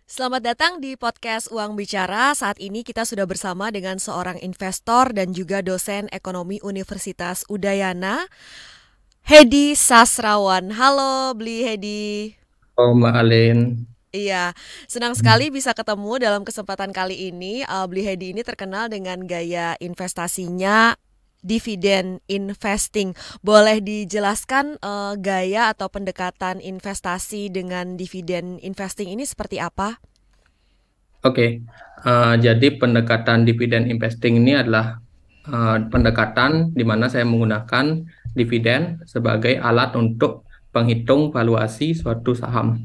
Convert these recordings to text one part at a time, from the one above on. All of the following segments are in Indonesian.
Selamat datang di podcast Uang Bicara. Saat ini kita sudah bersama dengan seorang investor dan juga dosen ekonomi Universitas Udayana, Hedi Sasrawan. Halo, Bli Hedi. Oh, Mbak Alin. Iya, senang sekali bisa ketemu dalam kesempatan kali ini. Bli Hedi ini terkenal dengan gaya investasinya dividen investing. Boleh dijelaskan gaya atau pendekatan investasi dengan dividen investing ini seperti apa? Oke, jadi pendekatan dividen investing ini adalah pendekatan di mana saya menggunakan dividen sebagai alat untuk penghitung valuasi suatu saham.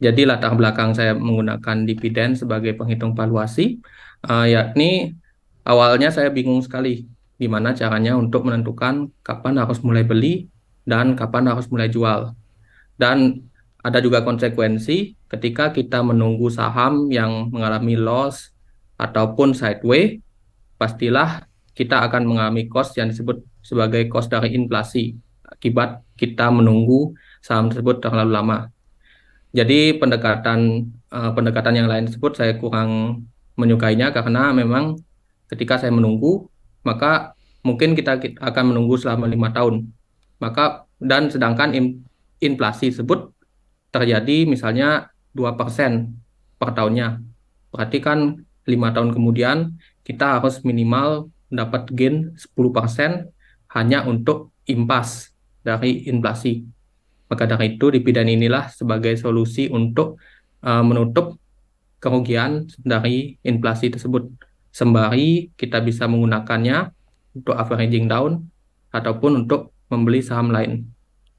Jadi latar belakang saya menggunakan dividen sebagai penghitung valuasi, yakni awalnya saya bingung sekali gimana caranya untuk menentukan kapan harus mulai beli dan kapan harus mulai jual. Dan ada juga konsekuensi ketika kita menunggu saham yang mengalami loss ataupun sideways, pastilah kita akan mengalami cost yang disebut sebagai cost dari inflasi akibat kita menunggu saham tersebut terlalu lama. Jadi pendekatan yang lain tersebut saya kurang menyukainya karena memang ketika saya menunggu, maka mungkin kita akan menunggu selama 5 tahun. Dan sedangkan inflasi tersebut terjadi misalnya 2% per tahunnya. Berarti kan 5 tahun kemudian kita harus minimal dapat gain 10% hanya untuk impas dari inflasi. Maka dari itu dividen inilah sebagai solusi untuk menutup kerugian dari inflasi tersebut. Sembari kita bisa menggunakannya untuk averaging down ataupun untuk membeli saham lain.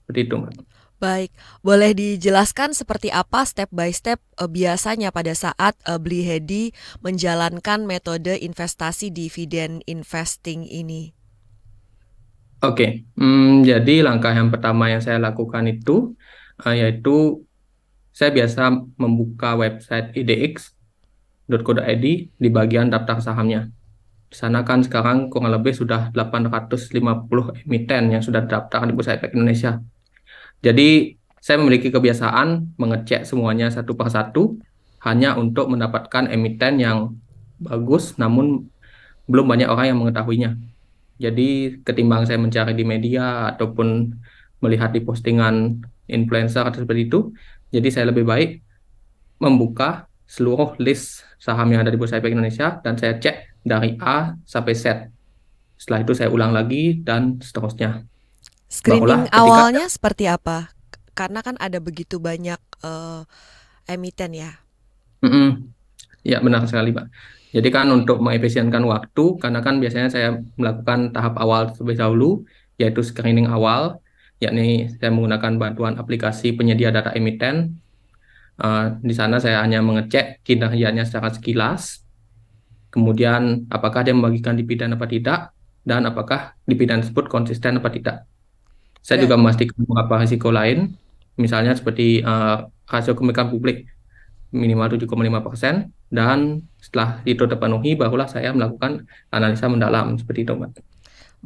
Seperti itu, Mbak. Baik, boleh dijelaskan seperti apa step by step biasanya pada saat Bli Hedi menjalankan metode investasi dividen investing ini? Oke, jadi langkah yang pertama yang saya lakukan itu yaitu saya biasa membuka website idx.co.id di bagian daftar sahamnya. Di sana kan sekarang kurang lebih sudah 850 emiten yang sudah terdaftar di Bursa Efek Indonesia. Jadi saya memiliki kebiasaan mengecek semuanya satu per satu hanya untuk mendapatkan emiten yang bagus namun belum banyak orang yang mengetahuinya. Jadi ketimbang saya mencari di media ataupun melihat di postingan influencer atau seperti itu, jadi saya lebih baik membuka seluruh list saham yang ada di Bursa Efek Indonesia dan saya cek dari A sampai Z. Setelah itu saya ulang lagi dan seterusnya. Screening Barulah ketika awalnya seperti apa? Karena kan ada begitu banyak emiten ya. Mm-mm. Ya, benar sekali, Pak. Jadi kan untuk mengefisienkan waktu, karena kan biasanya saya melakukan tahap awal terlebih dahulu, yaitu screening awal, yakni saya menggunakan bantuan aplikasi penyedia data emiten. Di sana saya hanya mengecek kinerjanya secara sekilas, kemudian apakah dia membagikan dividen apa tidak, dan apakah dividen tersebut konsisten apa tidak. Saya Berat. juga memastikan beberapa risiko lain, misalnya seperti rasio kepemilikan publik minimal 7,5%, dan setelah itu terpenuhi barulah saya melakukan analisa mendalam seperti itu, Mbak.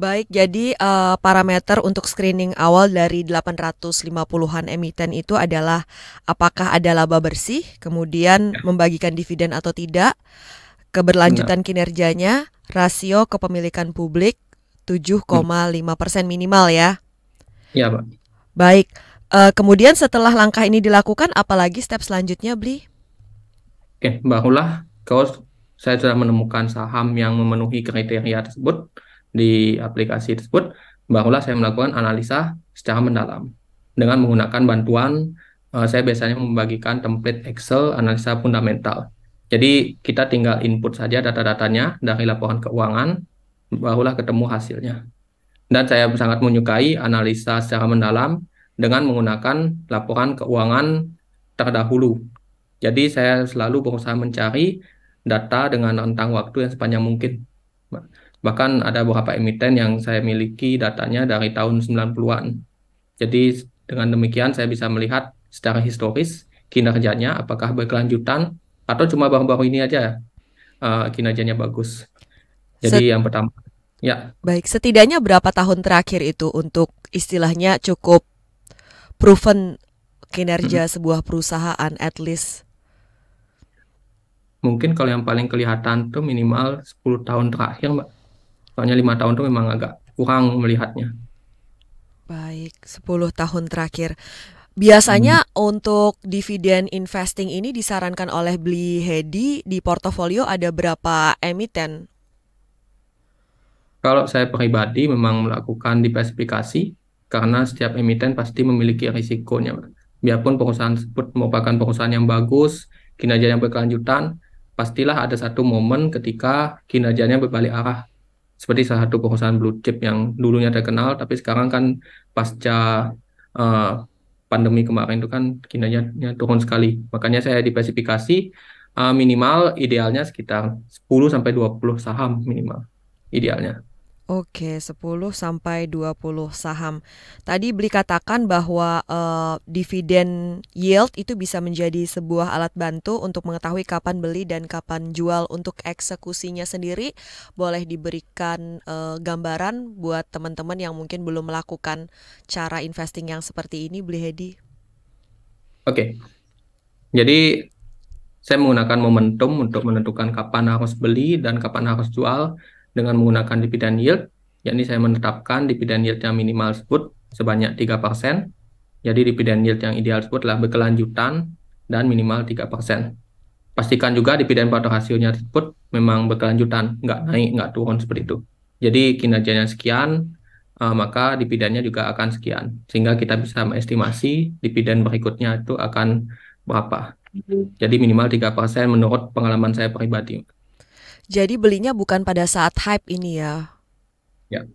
Baik, jadi parameter untuk screening awal dari 850-an emiten itu adalah apakah ada laba bersih, kemudian Ya, membagikan dividen atau tidak, benar. keberlanjutan kinerjanya, rasio kepemilikan publik Hmm. 7,5% minimal ya. Ya, Pak. Baik, kemudian setelah langkah ini dilakukan, apalagi step selanjutnya, Bli? Oke, barulah kalau saya sudah menemukan saham yang memenuhi kriteria tersebut di aplikasi tersebut, barulah saya melakukan analisa secara mendalam dengan menggunakan bantuan saya biasanya membagikan template Excel analisa fundamental. Jadi kita tinggal input saja data-datanya dari laporan keuangan, barulah ketemu hasilnya. Dan saya sangat menyukai analisa secara mendalam dengan menggunakan laporan keuangan terdahulu. Jadi saya selalu berusaha mencari data dengan rentang waktu yang sepanjang mungkin. Bahkan ada beberapa emiten yang saya miliki datanya dari tahun 90-an. Jadi dengan demikian saya bisa melihat secara historis kinerjanya apakah berkelanjutan atau cuma baru-baru ini aja kinerjanya bagus. Set, Jadi yang pertama, ya. Baik, setidaknya berapa tahun terakhir itu untuk istilahnya cukup proven mm, kinerja sebuah perusahaan at least? Mungkin kalau yang paling kelihatan tuh minimal 10 tahun terakhir, Mbak. Soalnya 5 tahun tuh memang agak kurang melihatnya. Baik, 10 tahun terakhir. Hmm. Biasanya untuk dividen investing ini disarankan oleh Beli Hedi di portofolio ada berapa emiten? Kalau saya pribadi memang melakukan diversifikasi karena setiap emiten pasti memiliki risikonya, Mbak. Biarpun perusahaan tersebut merupakan perusahaan yang bagus, kinerja yang berkelanjutan, pastilah ada satu momen ketika kinerjanya berbalik arah. Seperti salah satu perusahaan blue chip yang dulunya terkenal, tapi sekarang kan pasca eh, pandemi kemarin itu kan kinerjanya turun sekali. Makanya saya diversifikasi minimal idealnya sekitar 10 sampai 20 saham minimal idealnya. Oke, 10 sampai 20 saham. Tadi Beli katakan bahwa dividen yield itu bisa menjadi sebuah alat bantu untuk mengetahui kapan beli dan kapan jual. Untuk eksekusinya sendiri, boleh diberikan gambaran buat teman-teman yang mungkin belum melakukan cara investing yang seperti ini, Beli Hedi? Oke, jadi saya menggunakan momentum untuk menentukan kapan harus beli dan kapan harus jual dengan menggunakan dividen yield. Yakni saya menetapkan dividen yield yang minimal sebut sebanyak 3%. Jadi dividen yield yang ideal sebut adalah berkelanjutan dan minimal 3%. Pastikan juga dividen pada rasionya tersebut memang berkelanjutan, nggak naik, nggak turun seperti itu. Jadi kinerjanya sekian, maka dividennya juga akan sekian. Sehingga kita bisa mengestimasi dividen berikutnya itu akan berapa. Jadi minimal 3% menurut pengalaman saya pribadi. Jadi belinya bukan pada saat hype ini ya. Ya,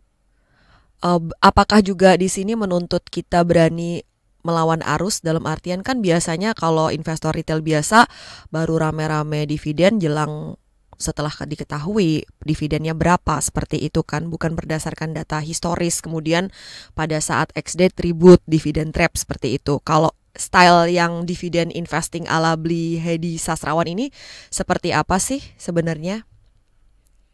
Apakah juga di sini menuntut kita berani melawan arus, dalam artian kan biasanya kalau investor retail biasa baru rame-rame dividen jelang setelah diketahui dividennya berapa, seperti itu kan, bukan berdasarkan data historis kemudian pada saat ex-date ribut dividen trap seperti itu. Kalau style yang dividen investing ala Beli Hedi Sastrawan ini seperti apa sih sebenarnya?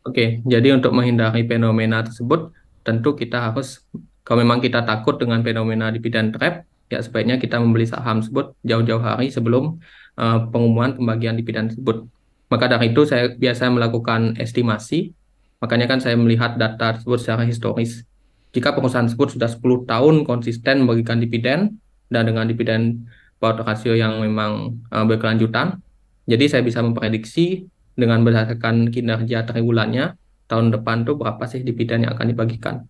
oke. Jadi untuk menghindari fenomena tersebut, tentu kita harus, kalau memang kita takut dengan fenomena dividen trap, ya sebaiknya kita membeli saham tersebut jauh-jauh hari sebelum pengumuman pembagian dividen tersebut. Maka dari itu saya biasa melakukan estimasi, makanya kan saya melihat data tersebut secara historis. Jika perusahaan tersebut sudah 10 tahun konsisten memberikan dividen, dan dengan dividen payout rasio yang memang berkelanjutan, jadi saya bisa memprediksi dengan berdasarkan kinerja triwulannya tahun depan tuh berapa sih dividen yang akan dibagikan.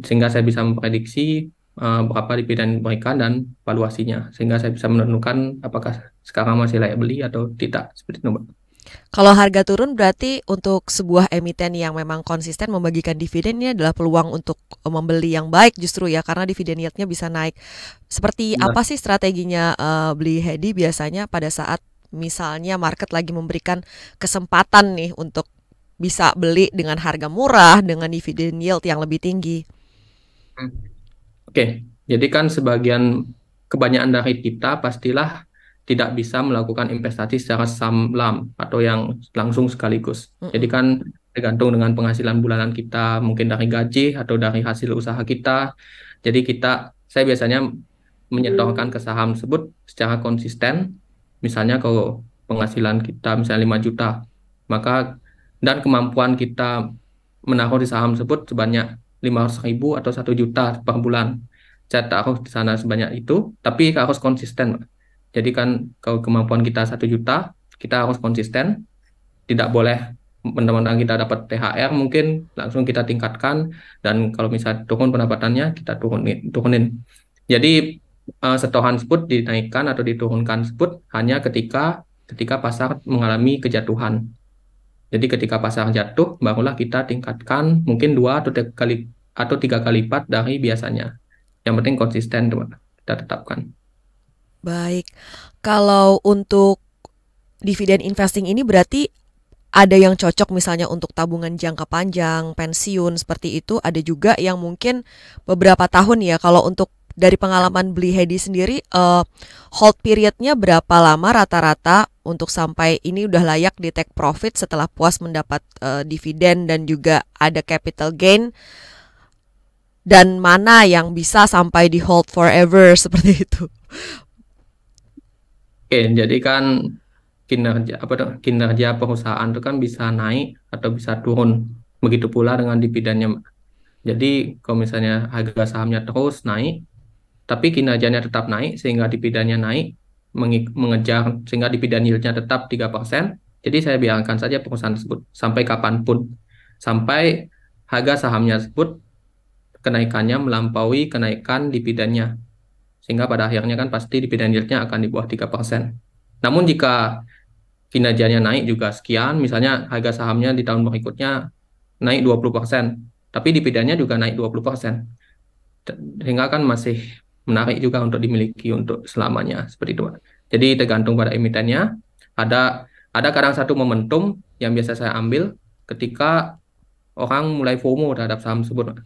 Sehingga saya bisa memprediksi berapa dividen yang diberikan dan valuasinya. Sehingga saya bisa menentukan apakah sekarang masih layak beli atau tidak. Seperti itu, Mbak. Kalau harga turun berarti untuk sebuah emiten yang memang konsisten membagikan dividen ini adalah peluang untuk membeli yang baik justru ya, karena dividen yieldnya bisa naik. Seperti Benar. apa sih strateginya Beli Hedi biasanya pada saat misalnya market lagi memberikan kesempatan nih untuk bisa beli dengan harga murah dengan dividen yield yang lebih tinggi? Hmm. Oke, jadi kan kebanyakan dari kita pastilah tidak bisa melakukan investasi secara samlam atau yang langsung sekaligus. Jadi Mm-mm. kan tergantung dengan penghasilan bulanan kita, mungkin dari gaji atau dari hasil usaha kita. Jadi saya biasanya menyetorkan ke saham tersebut secara konsisten. Misalnya kalau penghasilan kita misalnya 5 juta, maka dan kemampuan kita menaruh di saham tersebut sebanyak 500.000 atau 1 juta per bulan. Saya taruh di sana sebanyak itu, tapi harus konsisten, Mbak. Jadi kan kalau kemampuan kita 1 juta, kita harus konsisten. Tidak boleh teman-teman kita dapat THR mungkin langsung kita tingkatkan, dan kalau misalnya turun pendapatannya kita turunin. Jadi setoran tersebut dinaikkan atau diturunkan tersebut hanya ketika ketika pasar mengalami kejatuhan. Jadi ketika pasar jatuh, barulah kita tingkatkan mungkin 2 atau 3 kali lipat dari biasanya. Yang penting konsisten tuh, Mbak, kita tetapkan. Baik, kalau untuk dividen investing ini berarti ada yang cocok misalnya untuk tabungan jangka panjang, pensiun seperti itu. Ada juga yang mungkin beberapa tahun ya. Kalau untuk dari pengalaman Beli Hedi sendiri, hold periodnya berapa lama rata-rata untuk sampai ini udah layak di take profit setelah puas mendapat dividen dan juga ada capital gain, dan mana yang bisa sampai di hold forever seperti itu. Oke, jadi kan kinerja perusahaan itu kan bisa naik atau bisa turun. Begitu pula dengan dividennya. Jadi kalau misalnya harga sahamnya terus naik, tapi kinerjanya tetap naik sehingga dividennya naik, mengejar sehingga dividen yieldnya tetap 3%. Jadi saya biarkan saja perusahaan tersebut sampai kapanpun. Sampai harga sahamnya tersebut kenaikannya melampaui kenaikan dividennya. Sehingga pada akhirnya kan pasti dividen yieldnya akan di bawah 3%. Namun jika kinerjanya naik juga sekian, misalnya harga sahamnya di tahun berikutnya naik 20%, tapi dividennya juga naik 20%. Sehingga kan masih menarik juga untuk dimiliki untuk selamanya seperti itu, Pak. Jadi tergantung pada emitennya. Ada kadang satu momentum yang biasa saya ambil ketika orang mulai FOMO terhadap saham tersebut, Pak.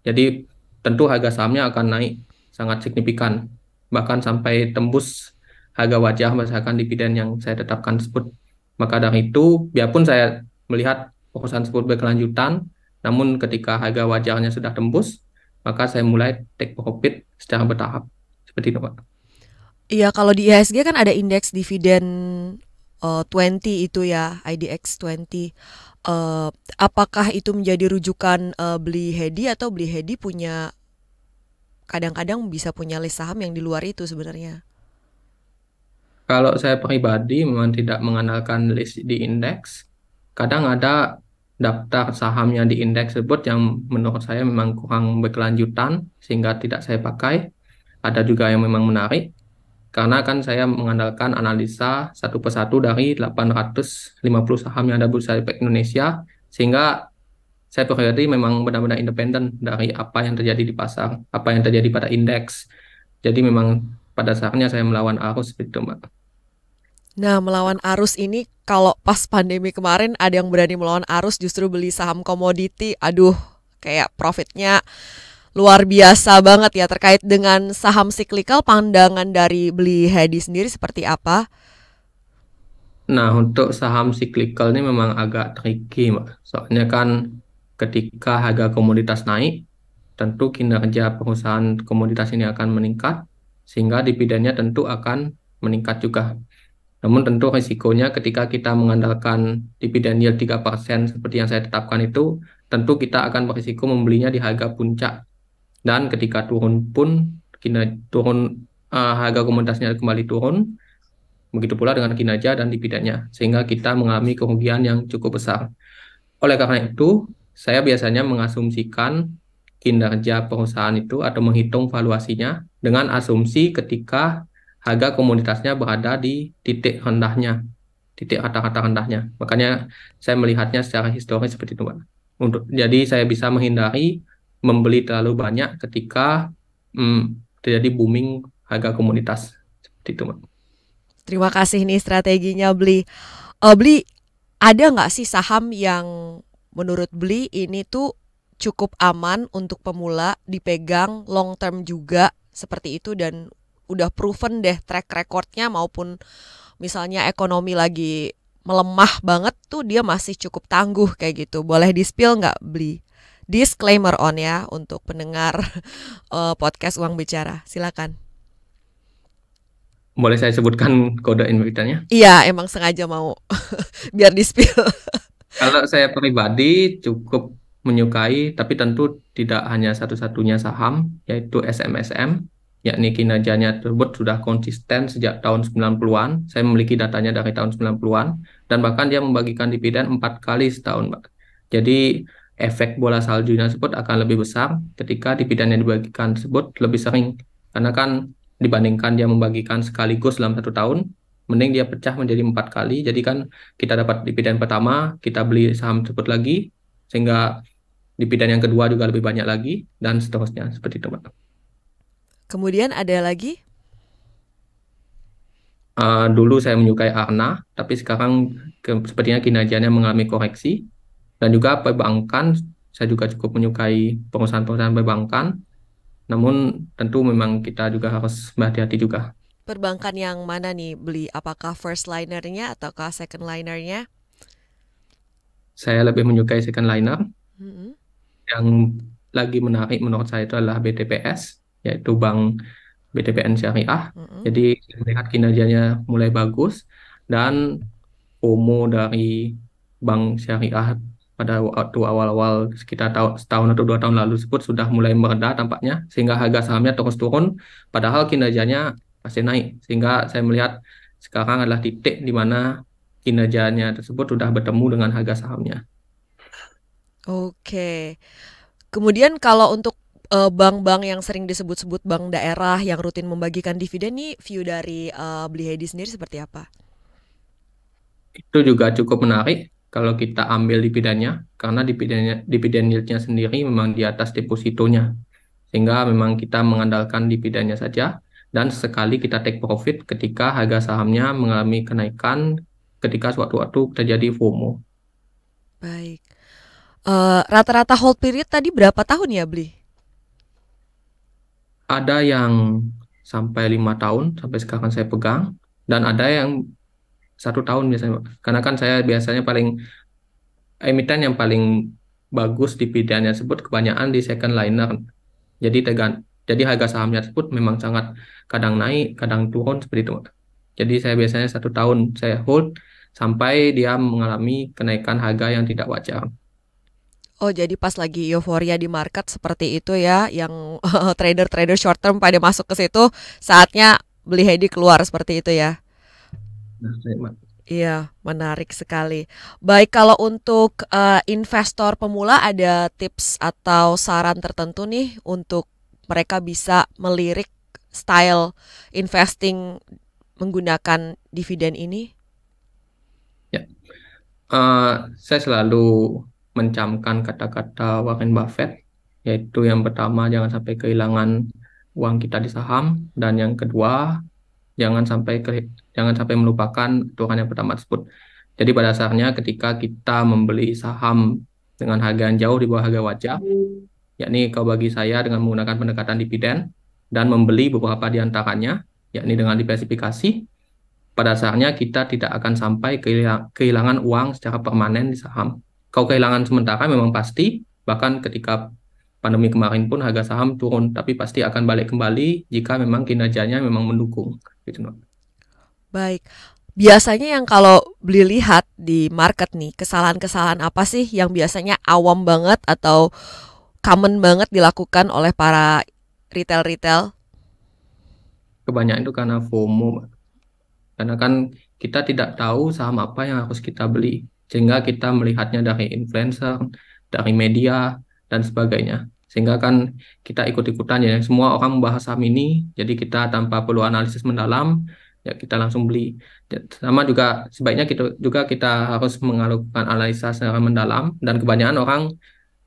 Jadi tentu harga sahamnya akan naik sangat signifikan, bahkan sampai tembus harga wajar berdasarkan dividen yang saya tetapkan tersebut. Maka dari itu, biarpun saya melihat perusahaan tersebut berkelanjutan, namun ketika harga wajarnya sudah tembus, maka saya mulai take profit secara bertahap. Seperti itu, Pak. Iya, kalau di IHSG kan ada indeks dividen 20 itu ya, IDX 20. Apakah itu menjadi rujukan beli Hedi, atau beli Hedi punya kadang-kadang bisa punya list saham yang di luar itu sebenarnya? Kalau saya pribadi memang tidak mengandalkan list di indeks. Kadang ada daftar saham yang di indeks tersebut yang menurut saya memang kurang berkelanjutan sehingga tidak saya pakai. Ada juga yang memang menarik karena kan saya mengandalkan analisa satu persatu dari 850 saham yang ada Bursa Efek Indonesia, sehingga saya pribadi memang benar-benar independen dari apa yang terjadi di pasar, apa yang terjadi pada indeks. Jadi memang pada saatnya saya melawan arus seperti itu, Mbak. Nah, melawan arus ini, kalau pas pandemi kemarin ada yang berani melawan arus justru beli saham komoditi. Aduh, kayak profitnya luar biasa banget ya. Terkait dengan saham siklikal, pandangan dari beli Hedi sendiri seperti apa? Nah, untuk saham cyclical ini memang agak tricky, Mbak. Soalnya kan ketika harga komoditas naik, tentu kinerja perusahaan komoditas ini akan meningkat, sehingga dividennya tentu akan meningkat juga. Namun tentu risikonya ketika kita mengandalkan dividen yield 3% seperti yang saya tetapkan itu, tentu kita akan berisiko membelinya di harga puncak. Dan ketika turun pun, harga komoditasnya kembali turun, begitu pula dengan kinerja dan dividennya, sehingga kita mengalami kerugian yang cukup besar. Oleh karena itu, saya biasanya mengasumsikan kinerja perusahaan itu atau menghitung valuasinya dengan asumsi ketika harga komoditasnya berada di titik rendahnya, titik rata-rata rendahnya. Makanya saya melihatnya secara historis seperti itu, Pak. Jadi saya bisa menghindari membeli terlalu banyak ketika terjadi booming harga komoditas seperti itu, Pak. Terima kasih nih strateginya beli. Beli, ada nggak sih saham yang menurut beli ini tuh cukup aman untuk pemula, dipegang long term juga seperti itu, dan udah proven deh track recordnya, maupun misalnya ekonomi lagi melemah banget tuh dia masih cukup tangguh kayak gitu. Boleh di-spill nggak beli? Disclaimer on ya untuk pendengar podcast Uang Bicara. Silakan. Boleh saya sebutkan kode emitennya? Iya, emang sengaja mau biar di-spill. Kalau saya pribadi cukup menyukai, tapi tentu tidak hanya satu-satunya saham, yaitu SMSM, yakni kinerjanya tersebut sudah konsisten sejak tahun 90-an. Saya memiliki datanya dari tahun 90-an, dan bahkan dia membagikan dividen 4 kali setahun, Pak. Jadi efek bola saljunya tersebut akan lebih besar ketika dividen yang dibagikan tersebut lebih sering. Karena kan dibandingkan dia membagikan sekaligus dalam 1 tahun, mending dia pecah menjadi 4 kali. Jadi kan kita dapat dividen pertama, kita beli saham tersebut lagi, sehingga dividen yang kedua juga lebih banyak lagi, dan seterusnya seperti itu, Pak. Kemudian ada lagi? Dulu saya menyukai Arna, tapi sekarang sepertinya kinerjanya mengalami koreksi. Dan juga perbankan, saya juga cukup menyukai perusahaan-perusahaan perbankan. Namun tentu memang kita juga harus berhati-hati juga. Perbankan yang mana nih beli? Apakah first linernya ataukah second linernya? Saya lebih menyukai second liner. Mm-mm. Yang lagi menarik menurut saya itu adalah BTPS, yaitu Bank BTPN Syariah. Mm-mm. Jadi saya melihat kinerjanya mulai bagus, dan FOMO dari bank syariah pada waktu awal-awal sekitar setahun atau 2 tahun lalu tersebut sudah mulai mereda tampaknya, sehingga harga sahamnya terus turun, padahal kinerjanya masih naik. Sehingga saya melihat sekarang adalah titik di mana kinerjanya tersebut sudah bertemu dengan harga sahamnya. Oke. Kemudian kalau untuk bank-bank yang sering disebut-sebut bank daerah yang rutin membagikan dividen nih, view dari Beli Hedi sendiri seperti apa? Itu juga cukup menarik kalau kita ambil dividennya, karena dividen yieldnya sendiri memang di atas depositonya. Sehingga memang kita mengandalkan dividennya saja, dan sekali kita take profit ketika harga sahamnya mengalami kenaikan ketika suatu-waktu terjadi FOMO. Baik. Rata-rata hold period tadi berapa tahun ya, Beli? Ada yang sampai 5 tahun, sampai sekarang saya pegang, dan ada yang 1 tahun biasanya, Pak. Karena kan saya biasanya emiten yang paling bagus dividennya tersebut kebanyakan di second liner. Jadi jadi harga sahamnya tersebut memang sangat kadang naik, kadang turun seperti itu, Pak. Jadi saya biasanya 1 tahun saya hold sampai dia mengalami kenaikan harga yang tidak wajar. Oh, jadi pas lagi euforia di market seperti itu ya, yang trader-trader short term pada masuk ke situ, saatnya Beli Hedi keluar seperti itu ya. Nah, Iya, menarik sekali. Baik, kalau untuk investor pemula ada tips atau saran tertentu nih untuk mereka bisa melirik style investing menggunakan dividen ini? ya. Eh, saya selalu mencamkan kata-kata Warren Buffett, yaitu yang pertama jangan sampai kehilangan uang kita di saham, dan yang kedua jangan sampai melupakan aturan yang pertama tersebut. Jadi pada dasarnya ketika kita membeli saham dengan harga yang jauh di bawah harga wajar, yakni kalau bagi saya dengan menggunakan pendekatan dividen dan membeli beberapa di antaranya, yakni dengan diversifikasi, pada dasarnya kita tidak akan sampai kehilangan uang secara permanen di saham. Kalau kehilangan sementara memang pasti, bahkan ketika pandemi kemarin pun harga saham turun, tapi pasti akan balik kembali jika memang kinerjanya memang mendukung. Gitu, Nok. Baik. Biasanya yang kalau Beli lihat di market nih, kesalahan-kesalahan apa sih yang biasanya awam banget atau common banget dilakukan oleh para retail-retail? Kebanyakan itu karena FOMO, Mbak. Karena kan kita tidak tahu saham apa yang harus kita beli, sehingga kita melihatnya dari influencer, dari media, dan sebagainya. Sehingga kan kita ikut-ikutan ya, semua orang membahas saham ini, jadi kita tanpa perlu analisis mendalam, ya kita langsung beli. Sama juga sebaiknya kita harus melakukan analisa secara mendalam, dan kebanyakan orang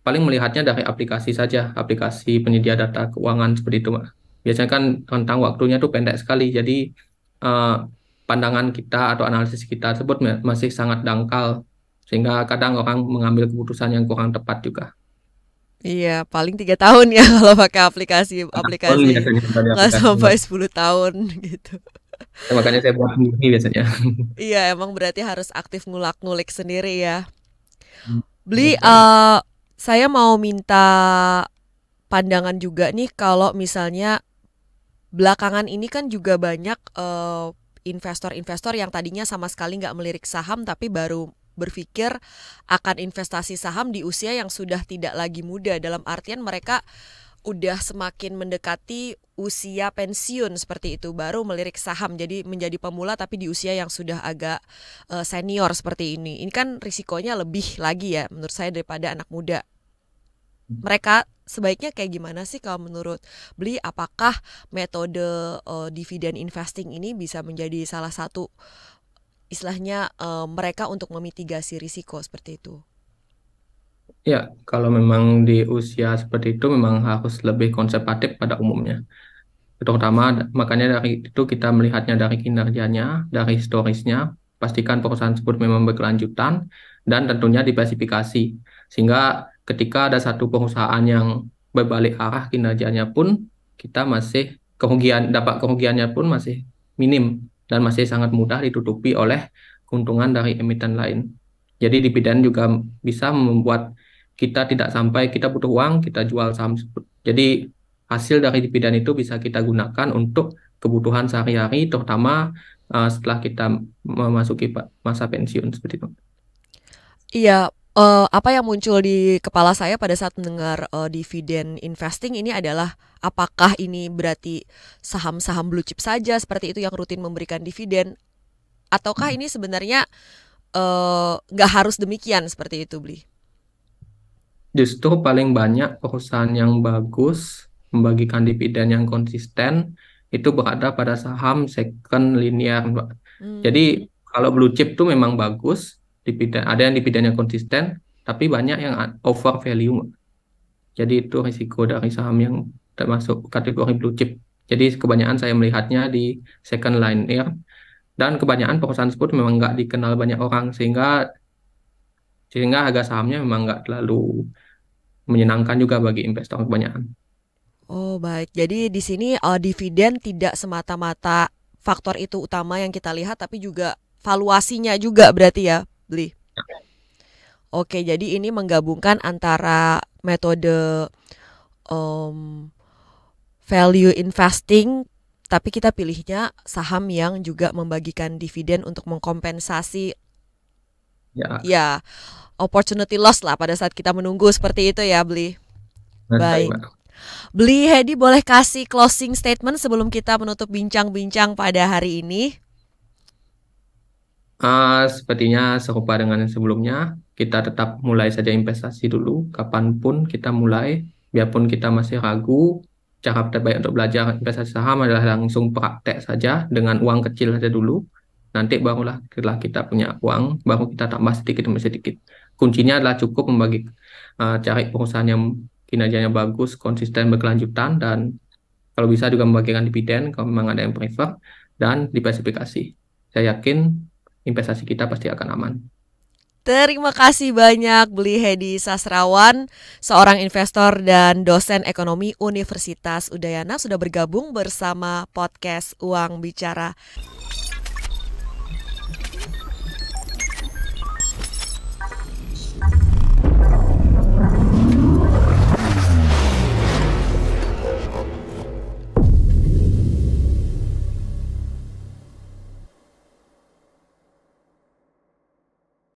paling melihatnya dari aplikasi saja, aplikasi penyedia data keuangan seperti itu, Mbak. Biasanya kan rentang waktunya tuh pendek sekali, jadi eh, pandangan kita atau analisis kita tersebut masih sangat dangkal, sehingga kadang orang mengambil keputusan yang kurang tepat juga. Iya, paling 3 tahun ya kalau pakai aplikasi Pun aplikasi biasanya dari nggak aplikasi, sampai Mbak. 10 tahun gitu. Ya, makanya saya buat sendiri biasanya. Iya, emang berarti harus aktif ngulak-ngulik sendiri ya. Betul Beli, sekali. saya mau minta pandangan juga nih kalau misalnya belakangan ini kan juga banyak investor-investor yang tadinya sama sekali nggak melirik saham tapi baru berpikir akan investasi saham di usia yang sudah tidak lagi muda. Dalam artian mereka udah semakin mendekati usia pensiun seperti itu baru melirik saham jadi menjadi pemula tapi di usia yang sudah agak senior seperti ini kan risikonya lebih lagi ya menurut saya daripada anak muda. Mereka sebaiknya kayak gimana sih kalau menurut Beli, apakah metode dividen investing ini bisa menjadi salah satu istilahnya mereka untuk memitigasi risiko seperti itu? Ya, kalau memang di usia seperti itu memang harus lebih konservatif pada umumnya. Terutama makanya dari itu kita melihatnya dari kinerjanya, dari historisnya, pastikan perusahaan tersebut memang berkelanjutan dan tentunya diversifikasi. Sehingga ketika ada satu perusahaan yang berbalik arah kinerjanya pun kita masih dapat kerugiannya pun masih minim dan masih sangat mudah ditutupi oleh keuntungan dari emiten lain. Jadi dividen juga bisa membuat kita tidak sampai kita butuh uang, kita jual saham tersebut. Jadi hasil dari dividen itu bisa kita gunakan untuk kebutuhan sehari-hari, terutama setelah kita memasuki masa pensiun seperti itu. Iya, apa yang muncul di kepala saya pada saat mendengar dividen investing ini adalah apakah ini berarti saham-saham blue chip saja seperti itu yang rutin memberikan dividen, ataukah ini sebenarnya nggak harus demikian seperti itu, Bli? Justru paling banyak perusahaan yang bagus membagikan dividen yang konsisten itu berada pada saham second linear, Mbak. Jadi kalau blue chip itu memang bagus, dividen ada yang dividennya konsisten, tapi banyak yang over value, Mbak. Jadi itu risiko dari saham yang termasuk kategori blue chip. Jadi kebanyakan saya melihatnya di second linear, dan kebanyakan perusahaan tersebut memang nggak dikenal banyak orang, sehingga harga sahamnya memang nggak terlalu menyenangkan juga bagi investor kebanyakan. Oh, baik. Jadi di sini dividen tidak semata-mata faktor itu utama yang kita lihat, tapi juga valuasinya juga berarti ya, Bli. Oke, jadi ini menggabungkan antara metode value investing, tapi kita pilihnya saham yang juga membagikan dividen untuk mengkompensasi ya opportunity loss lah pada saat kita menunggu seperti itu ya, Bli. Baik. Bli, Hedi boleh kasih closing statement sebelum kita menutup bincang-bincang pada hari ini? Sepertinya serupa dengan yang sebelumnya, kita tetap mulai saja investasi dulu, kapanpun kita mulai, biarpun kita masih ragu. Cara terbaik untuk belajar investasi saham adalah langsung praktek saja dengan uang kecil saja dulu. Nanti barulah setelah kita punya uang, baru kita tambah sedikit demi sedikit. Kuncinya adalah cukup cari perusahaan yang kinerjanya bagus, konsisten, berkelanjutan, dan kalau bisa juga membagikan dividen kalau memang ada yang prefer, dan diversifikasi. Saya yakin investasi kita pasti akan aman. Terima kasih banyak Bli Hedi Sasrawan, seorang investor dan dosen ekonomi Universitas Udayana sudah bergabung bersama podcast Uang Bicara.